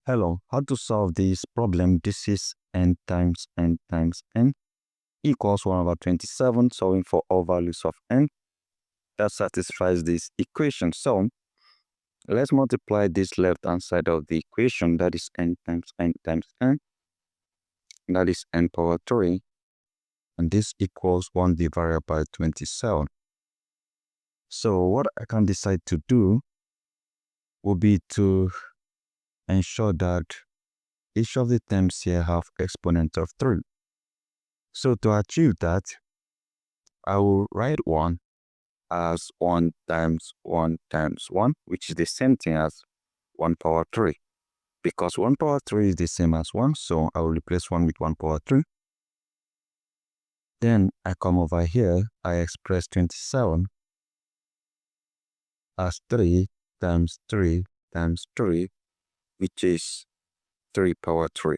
Hello, how to solve this problem? This is n times n times n equals 1 over 27, solving for all values of n. That satisfies this equation. So let's multiply this left-hand side of the equation, that is n times n times n. That is n power 3. And this equals 1 divided by 27. So what I can decide to do will be to ensure that each of the terms here have exponent of 3. So to achieve that, I will write 1 as 1 times 1 times 1, which is the same thing as 1 power 3. Because 1 power 3 is the same as 1, so I will replace 1 with 1 power 3. Then I come over here, I express 27 as 3 times 3 times 3, which is 3 power 3.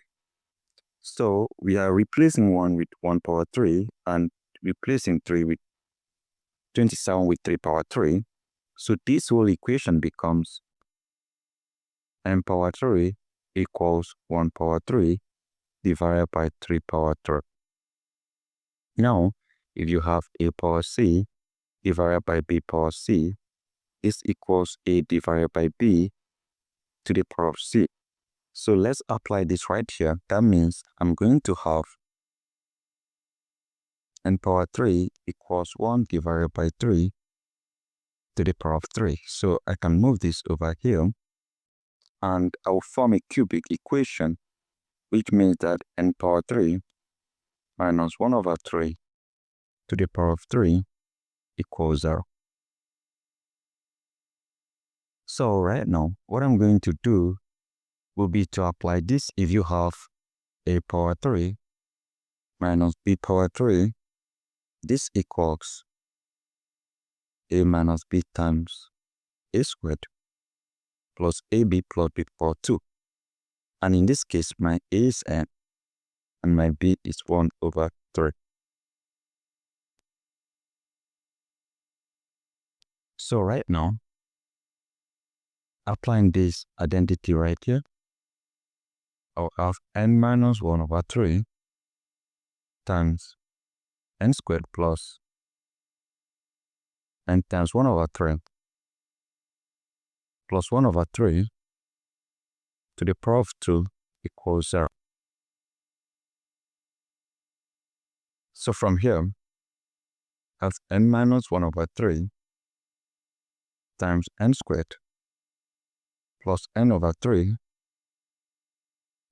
So we are replacing 1 with 1 power 3 and replacing 3 with 27 with 3 power 3. So this whole equation becomes n power 3 equals 1 power 3 divided by 3 power 3. Now, if you have a power c divided by b power c, this equals a divided by b to the power of c. So let's apply this right here. That means I'm going to have n power 3 equals 1 divided by 3 to the power of 3. So I can move this over here and I will form a cubic equation, which means that n power 3 minus 1 over 3 to the power of 3 equals 0. So right now, what I'm going to do will be to apply this. If you have a power 3 minus b power 3, this equals a minus b times a squared plus ab plus b power 2. And in this case, my a is n and my b is 1 over 3. So right now, applying this identity right here, I'll have n minus 1 over 3 times n squared plus n times 1 over 3 plus 1 over 3 to the power of 2 equals 0. So from here, I have n minus 1 over 3 times n squared plus n over 3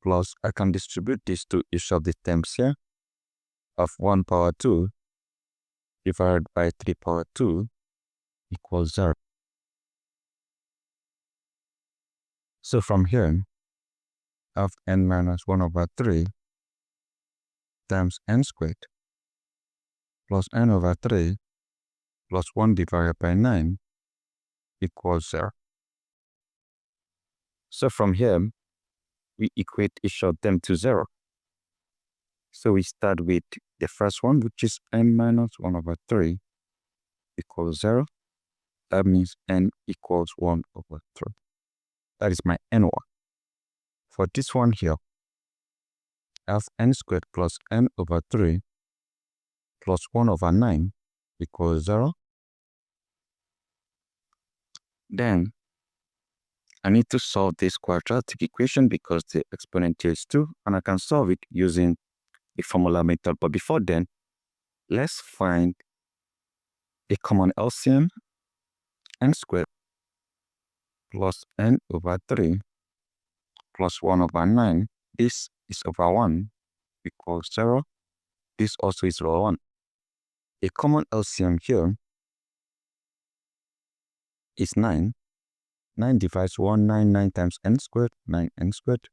plus I can distribute this to each of the terms here of 1 power 2 divided by 3 power 2 equals 0. So from here, I have n minus 1 over 3 times n squared plus n over 3 plus 1 divided by 9 equals 0. So from here, we equate each of them to 0. So we start with the first one, which is n minus 1 over 3 equals 0. That means n equals 1 over 3. That is my n1. For this one here, I have n squared plus n over 3 plus 1 over 9 equals 0. Then I need to solve this quadratic equation because the exponent here is 2, and I can solve it using the formula method. But before then, let's find a common LCM. N squared plus n over 3 plus 1 over 9. This is over 1 equals 0. This also is over 1. A common LCM here is 9. 9 divides 1, 9 times n squared, 9n squared,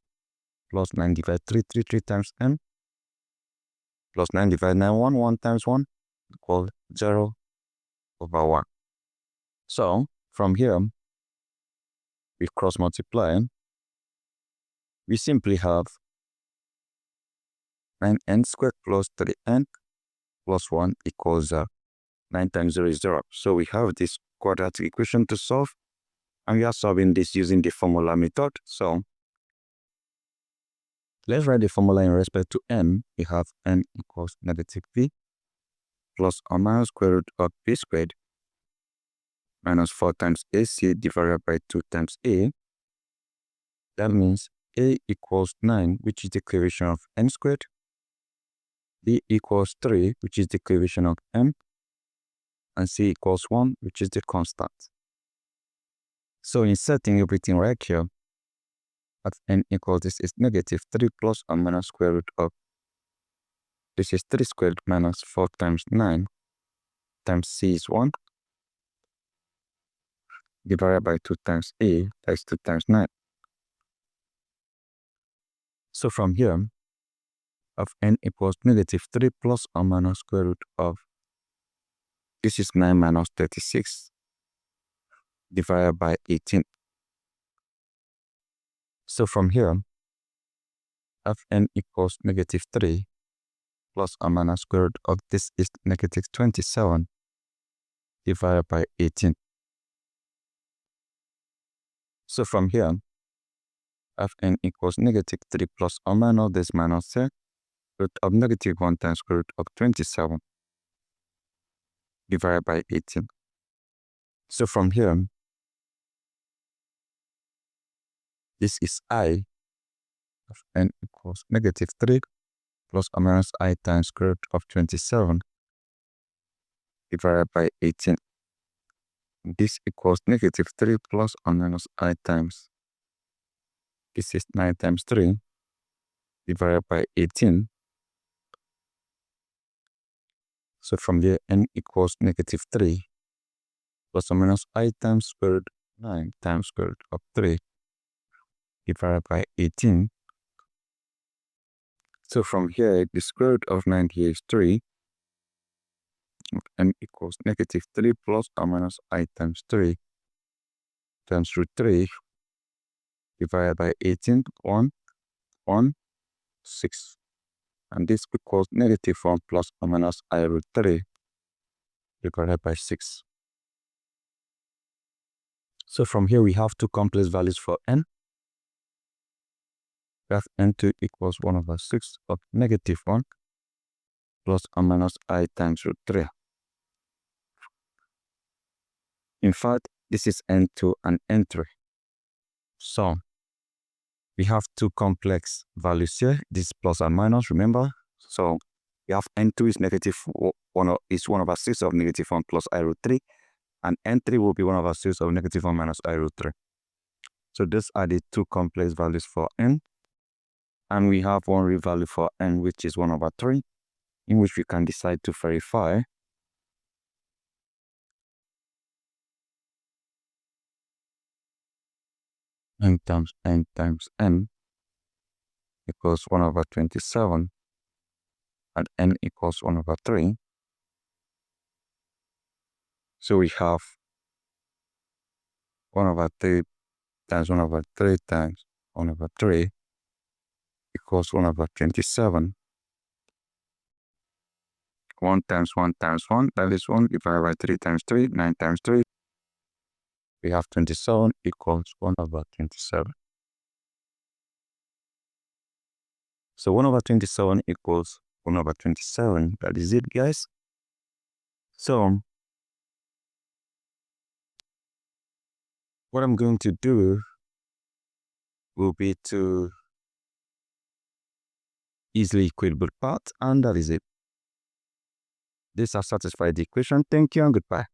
plus 9 divides 3 times n, plus 9 divides 9, 1 times 1, equals 0 over 1. So, from here, we cross multiply. We simply have 9n squared plus 3n plus 1 equals 0. 9 times 0 is 0. So we have this quadratic equation to solve, and we are solving this using the formula method. So Let's write the formula in respect to n. We have n equals negative b plus or minus square root of b squared minus 4 times ac divided by 2 times a. That means a equals 9, which is the derivation of n squared. b equals 3, which is the derivation of m. And c equals 1, which is the constant. So inserting everything right here, at n equals, this is negative 3 plus or minus square root of, this is 3 squared minus 4 times 9 times c is 1, divided by 2 times a, that is 2 times 9. So from here, of n equals negative 3 plus or minus square root of, this is 9 minus 36, divided by 18. So from here, of n equals negative 3 plus or minus square root of, this is negative 27, divided by 18. So from here, of n equals negative 3 plus or minus this minus here, root of negative 1 times square root of 27, divided by 18. So from here, this is I of n equals negative 3 plus or minus I times square root of 27, divided by 18. This equals negative 3 plus or minus I times, this is 9 times 3, divided by 18. So from there, n equals negative 3 plus or minus I times square root 9 times square root of 3, divided by 18. So from here, the square root of 9 here is 3. N equals negative 3 plus or minus I times 3 times root 3, divided by 18, 1, 1, 6. And this equals negative 1 plus or minus I root 3, divided by 6. So from here, we have two complex values for n. We have n2 equals 1 over 6 of negative 1 plus or minus I times root 3. In fact, this is n2 and n3. So we have two complex values here. This is plus and minus, remember? So we have n2 is negative 1 is 1 over 6 of negative 1 plus I root 3. And n3 will be 1 over 6 of negative 1 minus I root 3. So these are the two complex values for n. And we have one real value for n, which is 1 over 3, in which we can decide to verify n times n equals 1 over 27, and n equals 1 over 3. So we have 1 over 3 times 1 over 3 times 1 over 3 equals 1 over 27. 1 times 1 times 1, that is 1, divided by 3 times 3, 9 times 3. We have 27 equals 1 over 27. So 1 over 27 equals 1 over 27. That is it, guys. So what I'm going to do will be to easily equate both parts, and that is it. This has satisfied the equation. Thank you and goodbye.